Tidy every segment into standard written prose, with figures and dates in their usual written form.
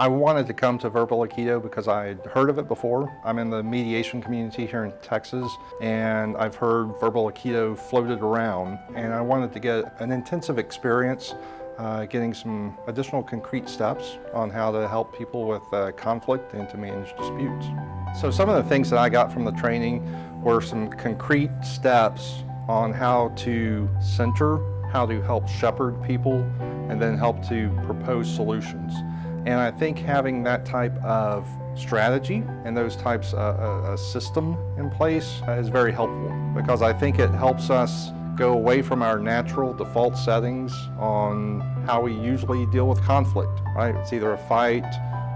I wanted to come to Verbal Aikido because I had heard of it before. I'm in the mediation community here in Texas, and I've heard Verbal Aikido floated around, and I wanted to get an intensive experience getting some additional concrete steps on how to help people with conflict and to manage disputes. So some of the things that I got from the training were some concrete steps on how to center, how to help shepherd people, and then help to propose solutions. And I think having that type of strategy and those types of a system in place is very helpful, because I think it helps us go away from our natural default settings on how we usually deal with conflict, right? It's either a fight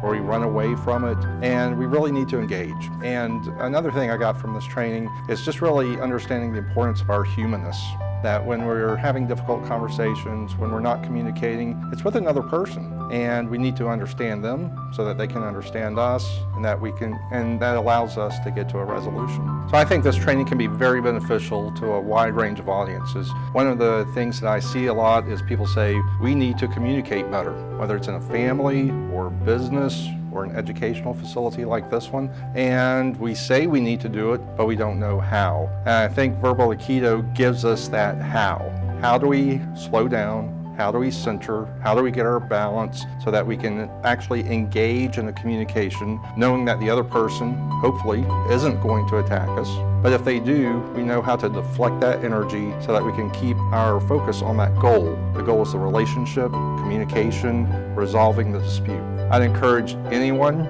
or we run away from it, and we really need to engage. And another thing I got from this training is just really understanding the importance of our humanness. That when we're having difficult conversations, when we're not communicating, it's with another person, and we need to understand them so that they can understand us, and that allows us to get to a resolution. So I think this training can be very beneficial to a wide range of audiences. One of the things that I see a lot is people say, we need to communicate better, whether it's in a family or business or an educational facility like this one, and we say we need to do it, but we don't know how. And I think Verbal Aikido gives us that how. How do we slow down? How do we center? How do we get our balance so that we can actually engage in a communication, knowing that the other person, hopefully, isn't going to attack us. But if they do, we know how to deflect that energy so that we can keep our focus on that goal. The goal is the relationship, communication, resolving the dispute. I'd encourage anyone,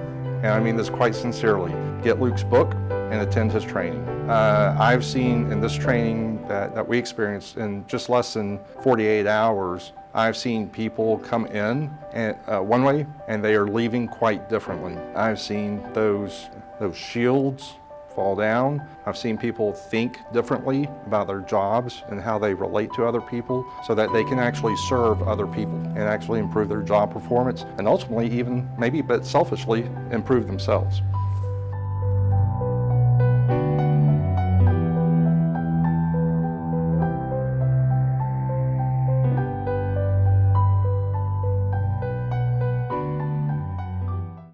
and I mean this quite sincerely, get Luke's book and attend his training. I've seen in this training that we experienced in just less than 48 hours, I've seen people come in one way and they are leaving quite differently. I've seen those shields fall down. I've seen people think differently about their jobs and how they relate to other people so that they can actually serve other people and actually improve their job performance and ultimately even maybe a bit selfishly improve themselves.